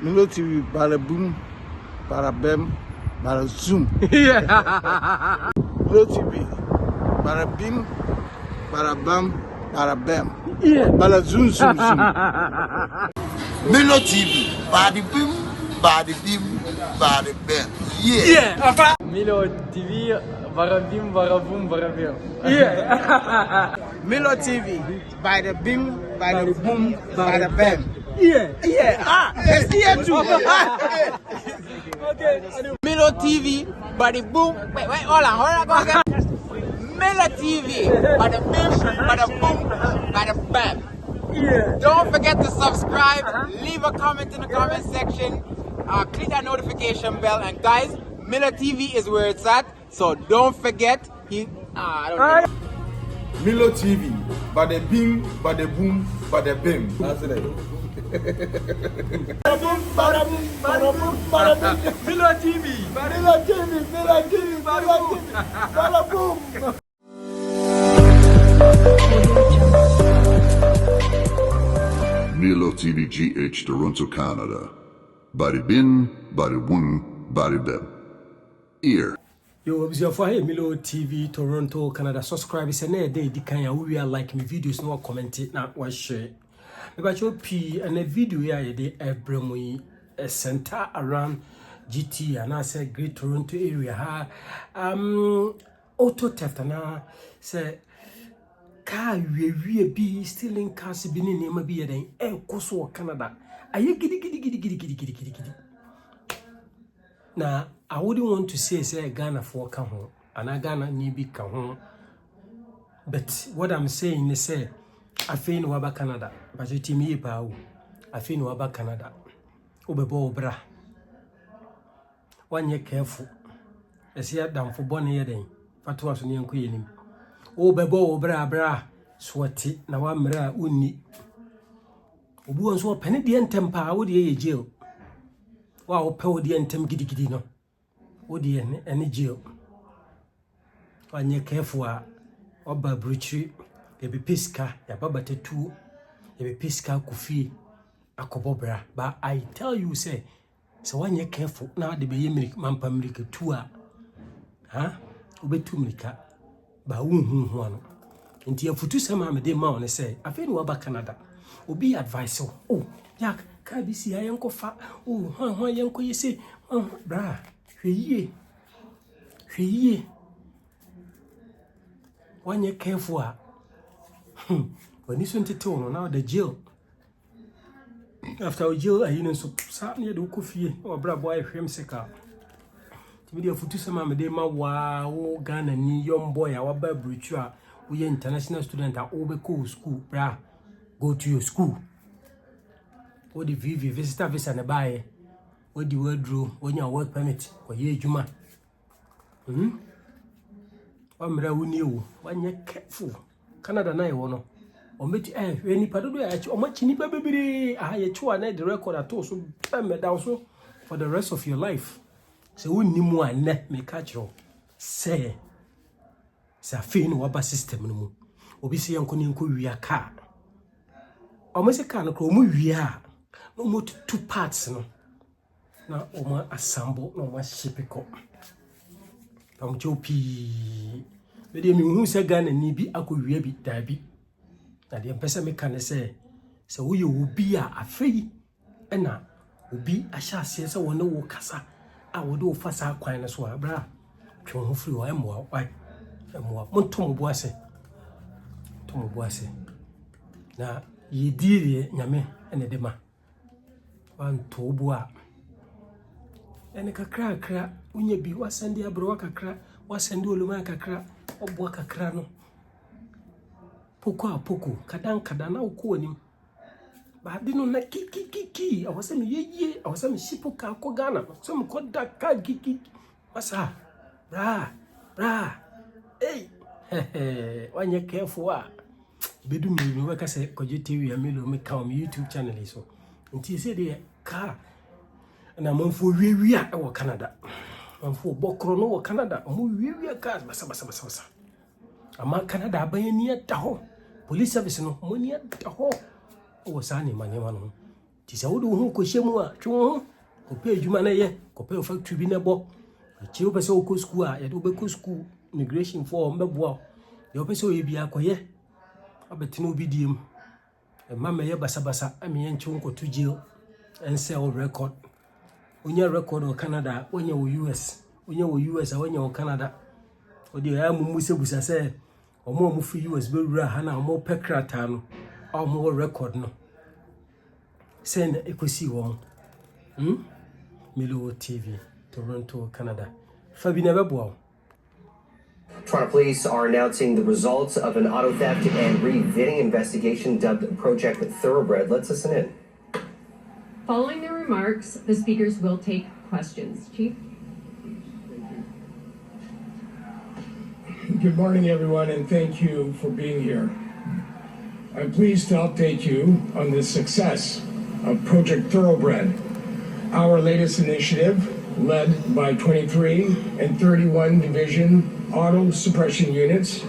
Milo TV, bada boom, bada bam, bada zoom. Milo TV, bada bim, bada bam, bada bam. Bada zoom, zoom, zoom. Milo TV, bada bim, bada bim, bada bam. Milo TV, bada bim, bada boom, bada bam. Milo TV, bada bim, bada boom, bada bam. It's here too. Okay. Milo TV, bada boom. Wait, hold on, go again. Milo TV, bada bim, bada boom, bada bam. Don't forget to subscribe, leave a comment in the comment section, click that notification bell, and guys, Milo TV is where it's at, so don't forget. Milo TV, bada bing, bada boom, bada bim. That's it. Bada boom, bada boom. Milo TV, Bada boom. Milo TV GH Toronto, Canada. Bada bin, bada boom, bada bim. Ear. Yo, observe here Milo TV Toronto, Canada. Subscribe. It's a day. The kind of we are like me videos, no comment it, not watch share. But your P and a video here, they every a center around GT and I say Great Toronto area. Auto theft and I say car we be stealing cars been in name be then Koso Canada. Are you giddy? Now I wouldn't want to say Ghana for come home and I Ghana need be come home. But what I'm saying is say I feel no about Canada, but you team ye pow. I feel no about Canada. Obebo bra. 1 year careful. As yet down for 1 year then. Fatwas on young queen. Obebo bra sweaty. Now I'm ra uni. Obu and so penny the temper would ye jail. Wow, pow the entem giddy no. Would ye any jail? 1 year careful. Oba breachery. Ebe piska ya baba tetu ebe piska kufi akobobra. But I tell you say 1 year careful now de be yemiri mampa mirike tua obetu mirika ba hu ano nti afutu sama me de ma on say afeni wa ba Canada obi advice oh yak ka bi si ayenko fa hwan yenko yese bra hweye 1 year careful when you went to now the jail. After jail, I didn't so near the coffee or bra boy him sick out. To be a futusama medema wow Ghana ni young boy our baby we international student at Obeco school bra go to your school. What the VV visitor visa and buy what the word drew when your work permit or ye juma. I'm new 1 year careful. Canada na wono ometi weni padodo ya chi omachi ni bebere ye chua na the record ato so me down so for the rest of your life. Se wonni mu ane me catch you say afin wa ba system no mu obi se yanko ni nko wia car omase car no kro mu wia no mo two parts no na oma assemble no ma ship ko am jopi me hu se Ghana ni bi akowia bi dabi na de mpesa me kan se wo ye obi a afei na obi ahya ase se wona wo kasa a wo do fasa kwan na so abra twe ho firi wa emwa monto mo ase na yedire nyame ene de ma wan to bu a ene kakra unya bi wasande abro kakra wasande oluma kakra obo kakra no poko kadan na uko ni ba de no na ki awase me yeye awase me shipo ka ko Ghana so me ko da ka ki masa bra hey 1 year careful bedu me we ka se Kojo TV ya Milo me ka on YouTube channel so nti se de ka na manfo wiewia e wo Canada manfo bokro no wo Canada mo wiewia ka basa ama Canada abayani ata ho police service no money ata ho wo sa ni manyema no Tisa wo do hu ko hyemu a twe wo ko pay adwuma na ye ko pay factory bi na bo chi wo pese wo ko school a ye do be ko school immigration for mbeboa ye wo pese wo ye bia ko ye abetino bi diem e mama ye basa ami ye nchi nko to jail and sell record onya record o Canada onya wo US onya wo US a onya wo Canada odi ya musebusa se omo fi US be wura ha na omo pekrata no omo wo record no send ekosi won Milo TV Toronto Canada Fabina bebo. Toronto police are announcing the results of an auto theft and re-vitting investigation dubbed Project Thoroughbred. Let's listen in. Following their remarks, the speakers will take questions. Chief? Good morning, everyone, and thank you for being here. I'm pleased to update you on the success of Project Thoroughbred, our latest initiative led by 23 and 31 Division Auto Suppression Units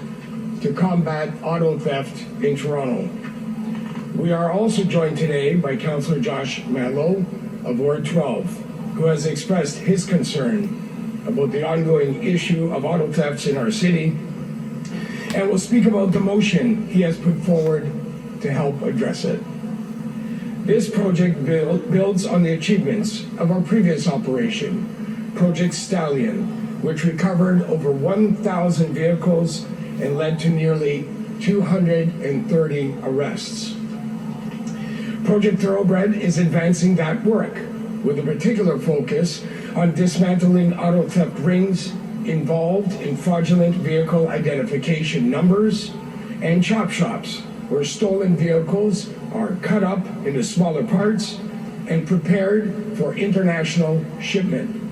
to combat auto theft in Toronto. We are also joined today by Councillor Josh Matlow of Ward 12, who has expressed his concern about the ongoing issue of auto thefts in our city and will speak about the motion he has put forward to help address it. This project builds on the achievements of our previous operation, Project Stallion, which recovered over 1,000 vehicles and led to nearly 230 arrests. Project Thoroughbred is advancing that work with a particular focus on dismantling auto theft rings involved in fraudulent vehicle identification numbers and chop shops where stolen vehicles are cut up into smaller parts and prepared for international shipment.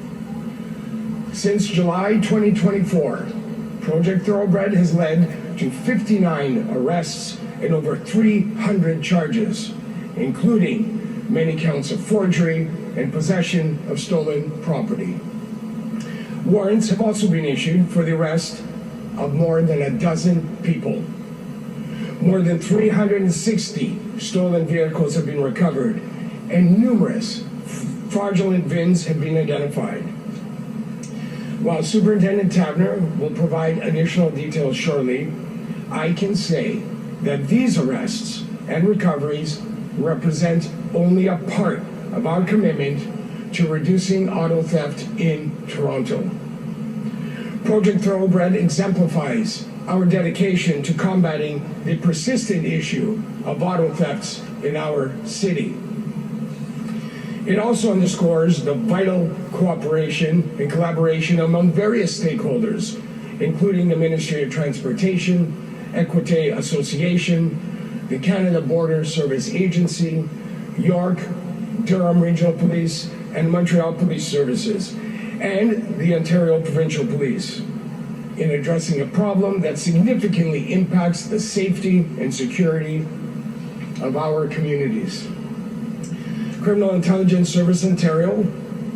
Since July 2024, Project Thoroughbred has led to 59 arrests and over 300 charges, including many counts of forgery and possession of stolen property. Warrants have also been issued for the arrest of more than a dozen people. More than 360 stolen vehicles have been recovered, and numerous fraudulent VINs have been identified. While Superintendent Tavner will provide additional details shortly, I can say that these arrests and recoveries represent only a part of our commitment to reducing auto theft in Toronto. Project Thoroughbred exemplifies our dedication to combating the persistent issue of auto thefts in our city. It also underscores the vital cooperation and collaboration among various stakeholders, including the Ministry of Transportation, Equite Association, the Canada Border Service Agency, York, Durham Regional Police, and Montreal Police Services, and the Ontario Provincial Police, in addressing a problem that significantly impacts the safety and security of our communities. Criminal Intelligence Service Ontario,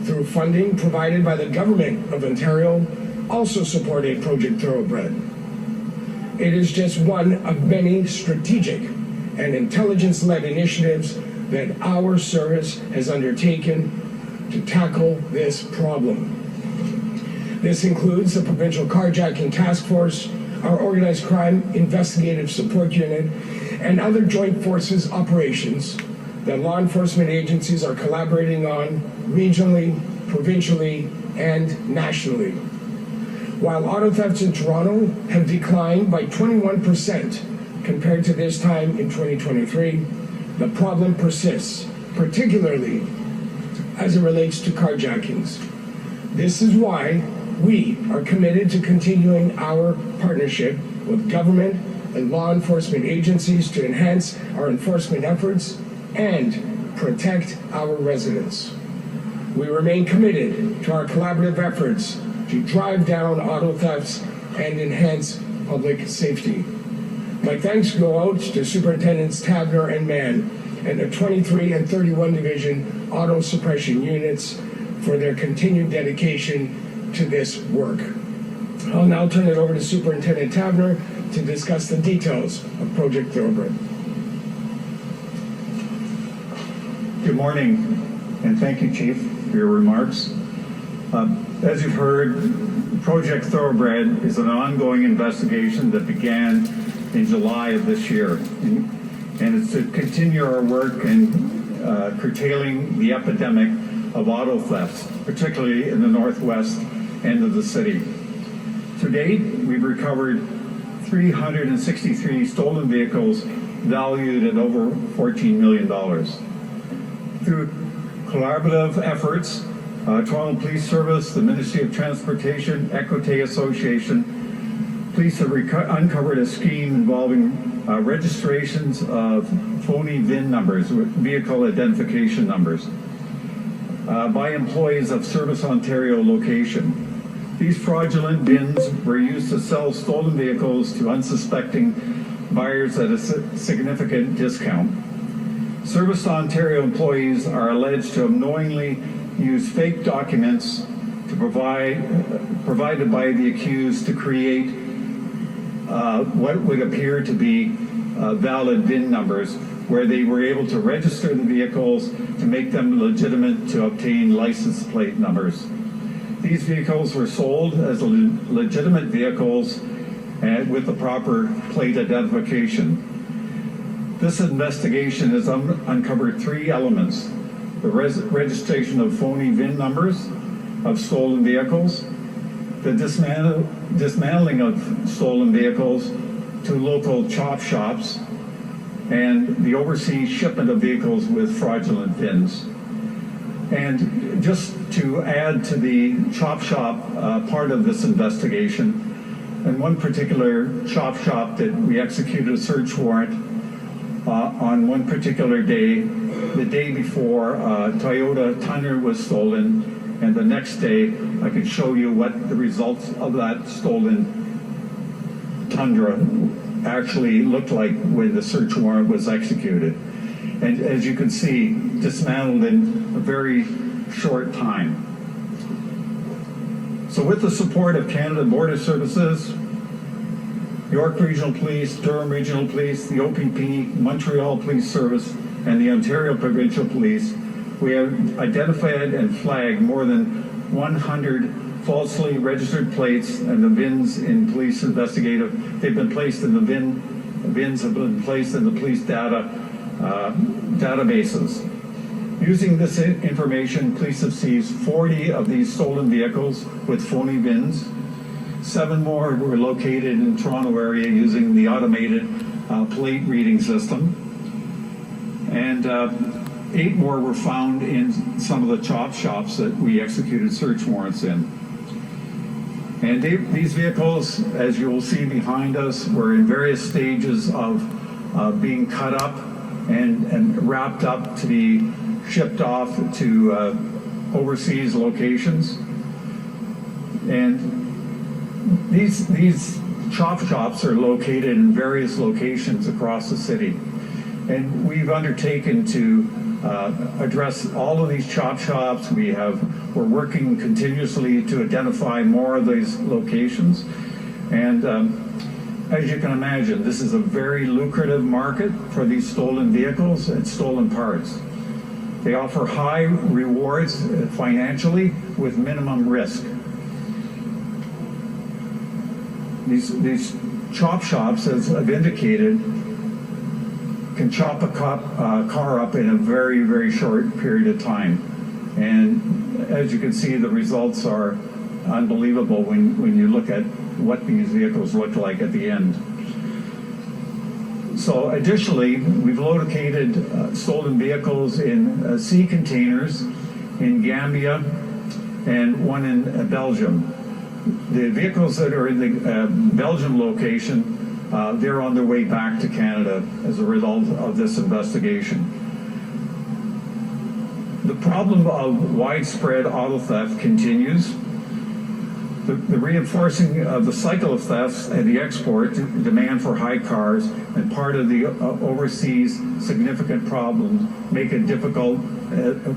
through funding provided by the Government of Ontario, also supported Project Thoroughbred. It is just one of many strategic and intelligence-led initiatives that our service has undertaken to tackle this problem. This includes the Provincial Carjacking Task Force, our Organized Crime Investigative Support Unit, and other joint forces operations that law enforcement agencies are collaborating on regionally, provincially, and nationally. While auto thefts in Toronto have declined by 21% compared to this time in 2023, the problem persists, particularly as it relates to carjackings. This is why we are committed to continuing our partnership with government and law enforcement agencies to enhance our enforcement efforts and protect our residents. We remain committed to our collaborative efforts to drive down auto thefts and enhance public safety. My thanks go out to Superintendents Tavner and Mann and the 23 and 31 Division Auto Suppression Units for their continued dedication to this work. I'll now turn it over to Superintendent Tavner to discuss the details of Project Thoroughbred. Good morning, and thank you, Chief, for your remarks. As you've heard, Project Thoroughbred is an ongoing investigation that began in July of this year. And it's to continue our work in curtailing the epidemic of auto thefts, particularly in the northwest end of the city. To date, we've recovered 363 stolen vehicles valued at over $14 million. Through collaborative efforts, Toronto Police Service, the Ministry of Transportation, Equite Association, police have uncovered a scheme involving registrations of phony VIN numbers, vehicle identification numbers, by employees of Service Ontario location. These fraudulent VINs were used to sell stolen vehicles to unsuspecting buyers at a significant discount. Service Ontario employees are alleged to have knowingly used fake documents to provided by the accused to create what would appear to be valid VIN numbers, where they were able to register the vehicles to make them legitimate to obtain license plate numbers. These vehicles were sold as legitimate vehicles and with the proper plate identification. This investigation has uncovered three elements: the registration of phony VIN numbers of stolen vehicles, the dismantling of stolen vehicles to local chop shops, and the overseas shipment of vehicles with fraudulent VINs. And just to add to the chop shop part of this investigation, in one particular chop shop that we executed a search warrant on one particular day, the day before Toyota Tundra was stolen, and the next day I could show you what the results of that stolen Tundra actually looked like when the search warrant was executed. And as you can see, dismantled in a very short time. So with the support of Canada Border Services, York Regional Police, Durham Regional Police, the OPP, Montreal Police Service, and the Ontario Provincial Police, we have identified and flagged more than 100 falsely registered plates and the VINs in police investigative. They've been placed in the VINs have been placed in the police databases. Using this information, police have seized 40 of these stolen vehicles with phony VINs. 7 more were located in the Toronto area using the automated plate reading system. And 8 more were found in some of the chop shops that we executed search warrants in. And these vehicles, as you will see behind us, were in various stages of being cut up and wrapped up to be shipped off to overseas locations. And these chop shops are located in various locations across the city. And we've undertaken to address all of these chop shops. We're working continuously to identify more of these locations. And as you can imagine, this is a very lucrative market for these stolen vehicles and stolen parts. They offer high rewards financially with minimum risk. These chop shops, as I've indicated, can chop a car up in a very, very short period of time. And as you can see, the results are unbelievable when you look at what these vehicles look like at the end. So additionally, we've located stolen vehicles in sea containers in Gambia and one in Belgium. The vehicles that are in the Belgium location, they're on their way back to Canada as a result of this investigation. The problem of widespread auto theft continues. The reinforcing of the cycle of thefts and the export demand for high cars and part of the overseas significant problems make it difficult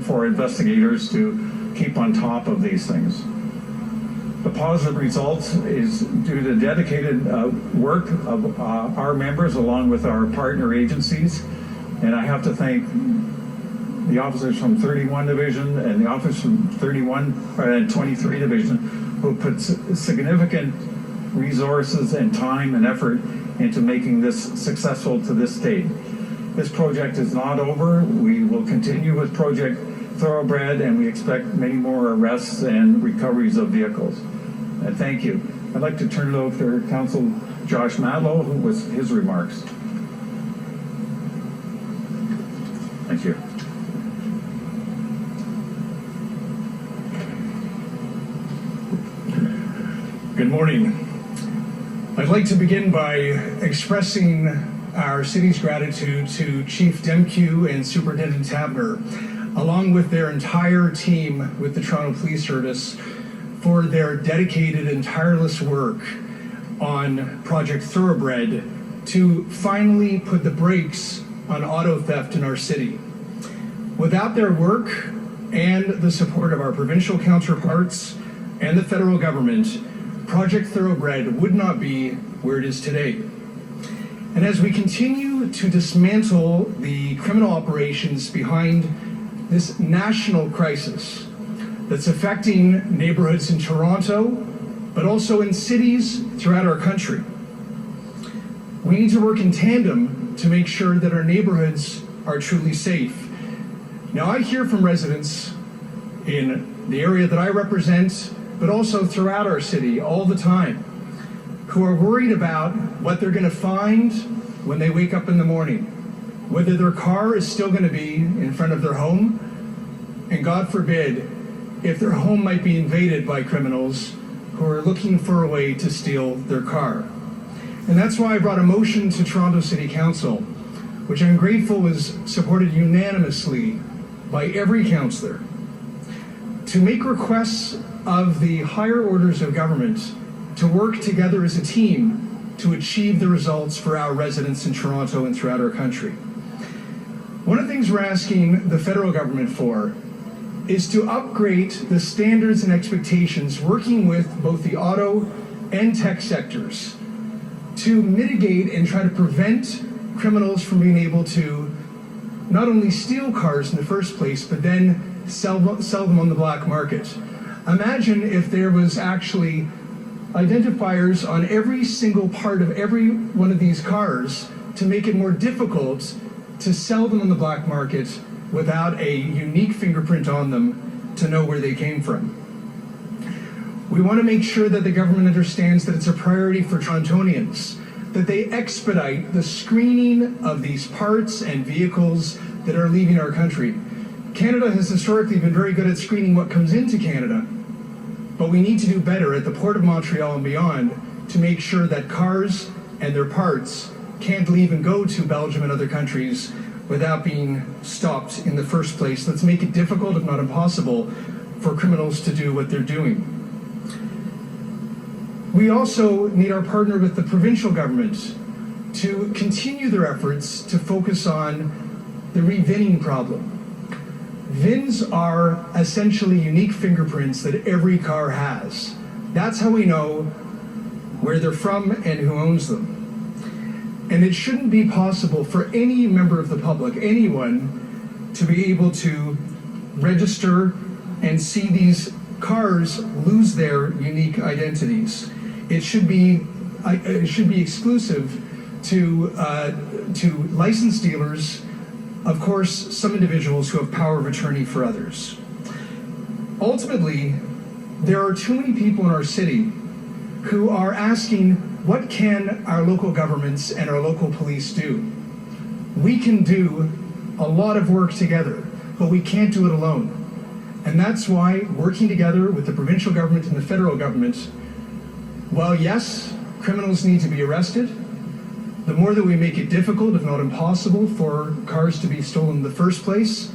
for investigators to keep on top of these things. The positive results is due to dedicated work of our members along with our partner agencies. And I have to thank the officers from 31 Division and the officers from 31 and 23 Division who put significant resources and time and effort into making this successful to this date. This project is not over. We will continue with Project Thoroughbred, and we expect many more arrests and recoveries of vehicles. And thank you. I'd like to turn it over to Council Josh Madlow, who was his remarks. Thank you. Good morning. I'd like to begin by expressing our city's gratitude to Chief Demkew and Superintendent Tabner, along with their entire team with the Toronto Police Service, for their dedicated and tireless work on Project Thoroughbred to finally put the brakes on auto theft in our city. Without their work and the support of our provincial counterparts and the federal government, Project Thoroughbred would not be where it is today. And as we continue to dismantle the criminal operations behind this national crisis that's affecting neighborhoods in Toronto, but also in cities throughout our country, we need to work in tandem to make sure that our neighborhoods are truly safe. Now, I hear from residents in the area that I represent, but also throughout our city all the time, who are worried about what they're going to find when they wake up in the morning, whether their car is still going to be in front of their home, and God forbid, if their home might be invaded by criminals who are looking for a way to steal their car. And that's why I brought a motion to Toronto City Council, which I'm grateful was supported unanimously by every councillor, to make requests of the higher orders of government to work together as a team to achieve the results for our residents in Toronto and throughout our country. One of the things we're asking the federal government for is to upgrade the standards and expectations, working with both the auto and tech sectors, to mitigate and try to prevent criminals from being able to not only steal cars in the first place, but then sell them on the black market. Imagine if there was actually identifiers on every single part of every one of these cars to make it more difficult to sell them on the black market without a unique fingerprint on them to know where they came from. We want to make sure that the government understands that it's a priority for Torontonians, that they expedite the screening of these parts and vehicles that are leaving our country. Canada has historically been very good at screening what comes into Canada, but we need to do better at the Port of Montreal and beyond to make sure that cars and their parts can't leave and go to Belgium and other countries without being stopped in the first place. Let's make it difficult, if not impossible, for criminals to do what they're doing. We also need our partner with the provincial government to continue their efforts to focus on the re-VINing problem. VINs are essentially unique fingerprints that every car has. That's how we know where they're from and who owns them. And it shouldn't be possible for any member of the public, anyone, to be able to register and see these cars lose their unique identities. It should be exclusive to licensed dealers, of course, some individuals who have power of attorney for others. Ultimately, there are too many people in our city who are asking, what can our local governments and our local police do? We can do a lot of work together, but we can't do it alone. And that's why working together with the provincial government and the federal government, while yes, criminals need to be arrested, the more that we make it difficult, if not impossible, for cars to be stolen in the first place,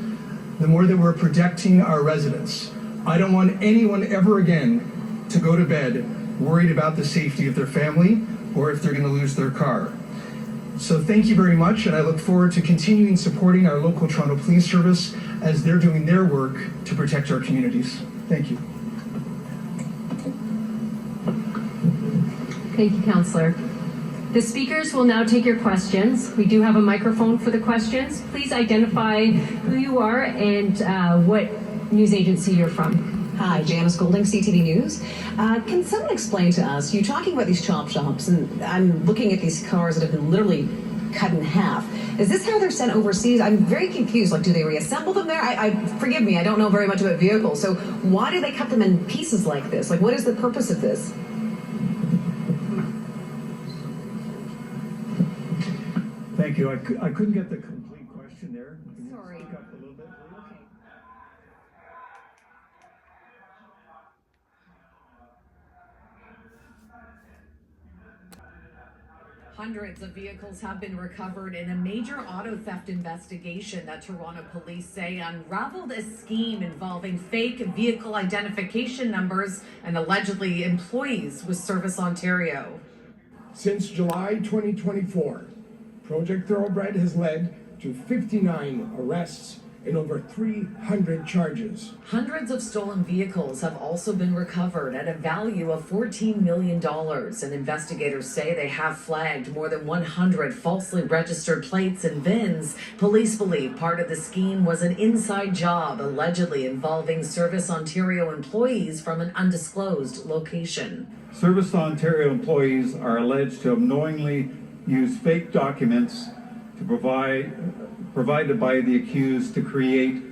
the more that we're protecting our residents. I don't want anyone ever again to go to bed worried about the safety of their family or if they're going to lose their car. So thank you very much, and I look forward to continuing supporting our local Toronto Police Service as they're doing their work to protect our communities. Thank you. Thank you, Councillor. The speakers will now take your questions. We do have a microphone for the questions. Please identify who you are and what news agency you're from. Hi, Janice Golding, CTV News. Can someone explain to us, you're talking about these chop shops, and I'm looking at these cars that have been literally cut in half. Is this how they're sent overseas? I'm very confused. Like, do they reassemble them there? Forgive me, I don't know very much about vehicles. So why do they cut them in pieces like this? Like, what is the purpose of this? Thank you. I couldn't get the complete question there. Can you Sorry. speak up a little bit, please? Okay. Hundreds of vehicles have been recovered in a major auto theft investigation that Toronto police say unraveled a scheme involving fake vehicle identification numbers and allegedly employees with Service Ontario. Since July 2024, Project Thoroughbred has led to 59 arrests and over 300 charges. Hundreds of stolen vehicles have also been recovered at a value of $14 million, and investigators say they have flagged more than 100 falsely registered plates and VINs. Police believe part of the scheme was an inside job, allegedly involving Service Ontario employees from an undisclosed location. Service Ontario employees are alleged to have knowingly used fake documents to provided by the accused to create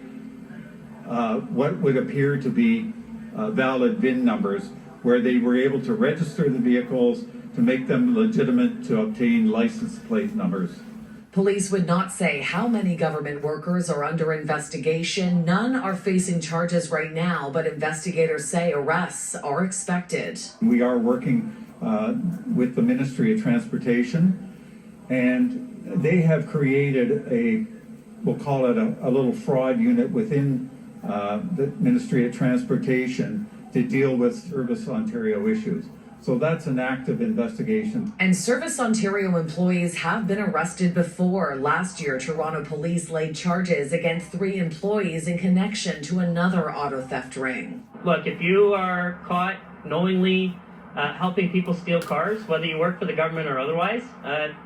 what would appear to be valid VIN numbers, where they were able to register the vehicles to make them legitimate to obtain license plate numbers. Police would not say how many government workers are under investigation. None are facing charges right now, but investigators say arrests are expected. We are working with the Ministry of Transportation, and they have created we'll call it a little fraud unit within the Ministry of Transportation to deal with Service Ontario issues. So that's an active investigation. And Service Ontario employees have been arrested before. Last year, Toronto police laid charges against 3 employees in connection to another auto theft ring. Look, if you are caught knowingly helping people steal cars, whether you work for the government or otherwise,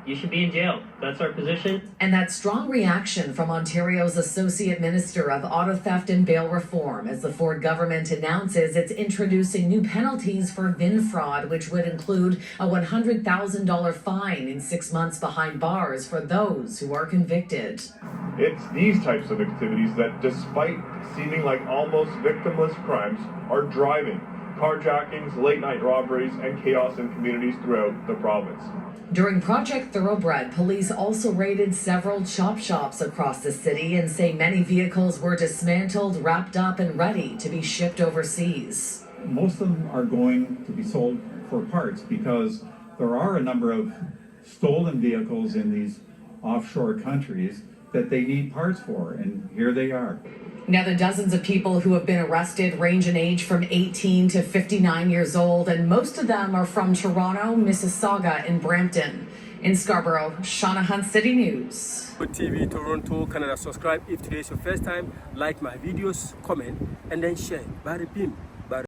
you should be in jail. That's our position. And that strong reaction from Ontario's Associate Minister of Auto Theft and Bail Reform as the Ford government announces it's introducing new penalties for VIN fraud, which would include a $100,000 fine and 6 months behind bars for those who are convicted. It's these types of activities that, despite seeming like almost victimless crimes, are driving carjackings, late-night robberies, and chaos in communities throughout the province. During Project Thoroughbred, police also raided several chop shops across the city and say many vehicles were dismantled, wrapped up, and ready to be shipped overseas. Most of them are going to be sold for parts because there are a number of stolen vehicles in these offshore countries that they need parts for, and here they are. Now, the dozens of people who have been arrested range in age from 18 to 59 years old, and most of them are from Toronto, Mississauga, and Brampton. In Scarborough, Shauna Hunt, City News. TV Toronto, Canada. Subscribe if today is your first time. Like my videos, comment, and then share. Bada bim.